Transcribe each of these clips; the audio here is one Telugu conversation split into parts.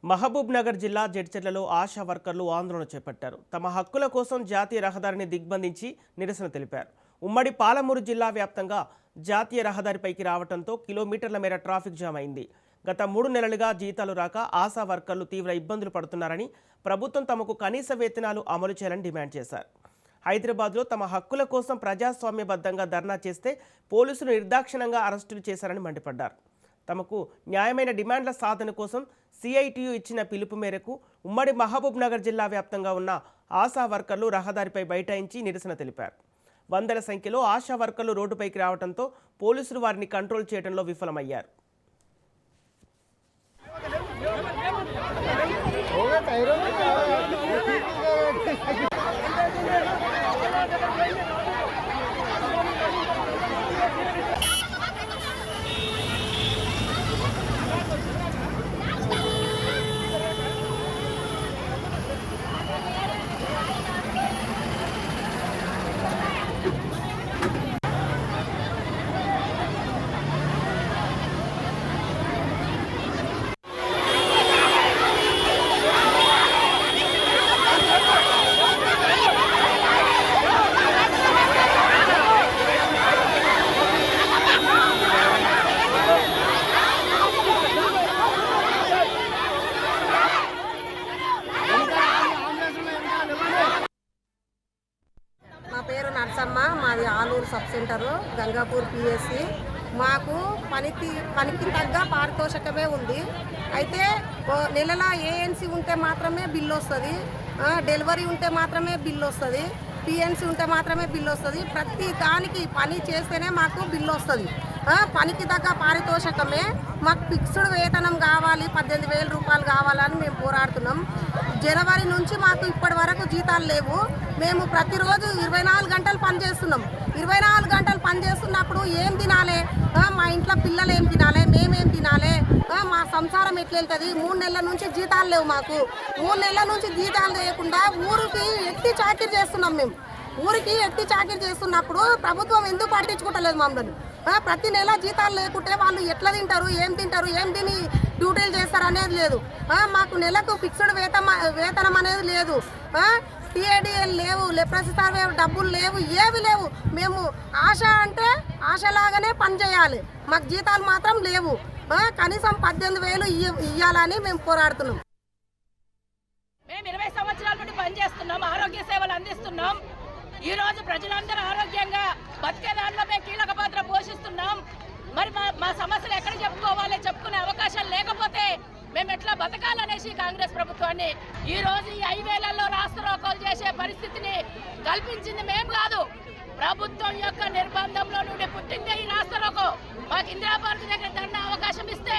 మహబూబ్ నగర్ జిల్లా జడ్చర్లలో ఆశా వర్కర్లు ఆందోళన చేపట్టారు. తమ హక్కుల కోసం జాతీయ రహదారిని దిగ్బంధించి నిరసన తెలిపారు. ఉమ్మడి పాలమూరు జిల్లా వ్యాప్తంగా జాతీయ రహదారిపైకి రావడంతో కిలోమీటర్ల మేర ట్రాఫిక్ జామ్ అయింది. గత 3 నెలలుగా జీతాలు రాక ఆశా వర్కర్లు తీవ్ర ఇబ్బందులు పడుతున్నారని, ప్రభుత్వం తమకు కనీస వేతనాలు అమలు చేయాలని డిమాండ్ చేశారు. హైదరాబాద్లో తమ హక్కుల కోసం ప్రజాస్వామ్యబద్ధంగా ధర్నా చేస్తే పోలీసులు నిర్దాక్షిణ్యంగా అరెస్టులు చేశారని మండిపడ్డారు. తమకు న్యాయమైన డిమాండ్ల సాధన కోసం సిఐటియు ఇచ్చిన పిలుపు మేరకు ఉమ్మడి మహబూబ్ నగర్ జిల్లా వ్యాప్తంగా ఉన్న ఆశా వర్కర్లు రహదారిపై బైఠాయించి నిరసన తెలిపారు. వందల సంఖ్యలో ఆశా వర్కర్లు రోడ్డుపైకి రావడంతో పోలీసులు వారిని కంట్రోల్ చేయడంలో విఫలమయ్యారు. మా పేరు నర్సమ్మ, మాది Aluru sub centre Gangapur PSC. మాకు పనికి తగ్గ పారితోషికమే ఉంది. అయితే నెలల ఏఎన్సి ఉంటే మాత్రమే బిల్లు వస్తుంది, డెలివరీ ఉంటే మాత్రమే బిల్లు వస్తుంది, పిఎన్సి ఉంటే మాత్రమే బిల్లు వస్తుంది. ప్రతి దానికి పని చేస్తేనే మాకు బిల్లు వస్తుంది. పనికి తగ్గ పారితోషికమే మాకు ఫిక్స్డ్ వేతనం కావాలి, 18,000 రూపాయలు కావాలని మేము పోరాడుతున్నాం. జనవరి నుంచి మాకు ఇప్పటి వరకు జీతాలు లేవు. మేము ప్రతిరోజు 24 గంటలు పనిచేస్తున్నాం. 24 గంటలు పనిచేస్తున్నప్పుడు ఏం తినాలి? మా ఇంట్లో పిల్లలు ఏం తినాలి? మేమేం తినాలి? మా సంసారం ఎట్లా వెళ్తుంది? 3 నెలల నుంచి జీతాలు లేవు మాకు. 3 నెలల నుంచి జీతాలు లేకుండా ఊరికి ఎత్తి చాకిరి చేస్తున్నాం. మేము ఊరికి ఎత్తి చాకిరి చేస్తున్నప్పుడు ప్రభుత్వం ఎందుకు పట్టించుకుంటలేదు మమ్మల్ని? ప్రతి నెల జీతాలు లేకుంటే వాళ్ళు ఎట్లా తింటారు, ఏం తింటారు, ఏం తిని డ్యూటీలు చేస్తారు అనేది లేదు. మాకు నెలకు ఫిక్స్డ్ వేతనం అనేది లేదు. టీఏడిఎల్ లేవు, లెప్రసీ సర్వే డబ్బులు లేవు, ఏవి లేవు. మేము ఆశ అంటే ఆశలాగానే పనిచేయాలి, మాకు జీతాలు మాత్రం లేవు. కనీసం 18,000 ఇవ్వాలని మేము పోరాడుతున్నాం. మేము 20 సంవత్సరాల నుండి పనిచేస్తున్నాం, ఆరోగ్య సేవలు అందిస్తున్నాం. ఈ రోజు ప్రజలందరూ ఆరోగ్యంగా బతికే దాంట్లో మేము కీలక పాత్ర పోషిస్తున్నాం. మరి మా సమస్యలు ఎక్కడ చెప్పుకోవాలి? చెప్పుకునే అవకాశం లేకపోతే మేము ఎట్లా బతకాలనేసి కాంగ్రెస్ ప్రభుత్వాన్ని ఈ రోజు ఈ హైవేలలో రాస్తారోకోలు చేసే పరిస్థితిని కల్పించింది మేము కాదు, ప్రభుత్వం యొక్క నిర్బంధంలో నుండి పుట్టిందే ఈ రాస్తారోకో. మాకు ఇందిరా పార్క్ దగ్గర ధర్నా అవకాశం ఇస్తే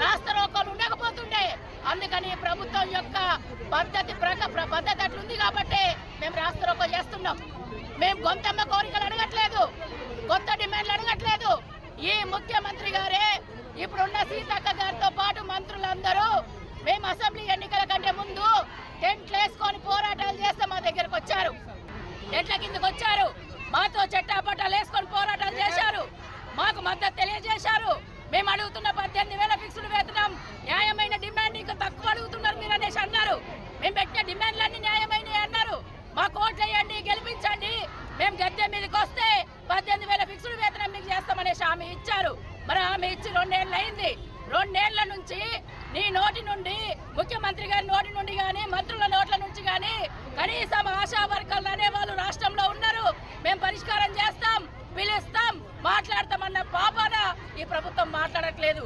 రాస్తారోకోలు ఉండకపోతుండే. అందుకని ప్రభుత్వం యొక్క పద్ధతి అట్లుంది కాబట్టి మేము రాస్తారోకో చేస్తున్నాం. మేము గొంతమ్మ కోరికలు అడగట్లేదు, కొత్త డిమాండ్లు అడగట్లేదు. ఈ ముఖ్యమంత్రి గారే, ఇప్పుడున్న సీతక్క గారితో పాటు మంత్రులందరూ మేము అసెంబ్లీ ఎన్నికల కంటే ముందు టెంట్లు వేసుకొని పోరాటాలు చేస్తే మా దగ్గరకు వచ్చారు, టెంట్ల కిందకు వచ్చారు, మాతో చట్టాపట్టాలు వేసుకొని పోరాటాలు చేశారు, మాకు మద్దతు తెలియజేశారు. మేము అడుగుతున్న 18,000 ఫిక్స్డ్ వేతనం న్యాయమైన డిమాండ్, ఇంకా తక్కువ అడుగుతున్నారు మీరు అనేసి అన్నారు. మేము పెట్టిన డిమాండ్లన్నీ న్యాయమైనవి అన్నారు. మా కోట్లు వేయండి, గెలిపించండి, మేము గద్దె మీదకి వస్తే 18,000 ఫిక్స్డ్ వేతనం మీకు చేస్తామనేసి హామీ ఇచ్చారు. మరి హామీ ఇచ్చి 2 ఏళ్ళు అయింది. 2 ఏళ్ల నుంచి నీ నోటి నుండి, ముఖ్యమంత్రి గారి నోటి నుండి కానీ, మంత్రుల నోట్ల నుంచి కానీ కనీసం ఆశా వర్కర్లు అనే వాళ్ళు రాష్ట్రంలో ఉన్నారు. మేము పరిష్కారం చేస్తాం, పిలుస్తాం, మాట్లాడతామన్న పాపాన ఈ ప్రభుత్వం మాట్లాడట్లేదు.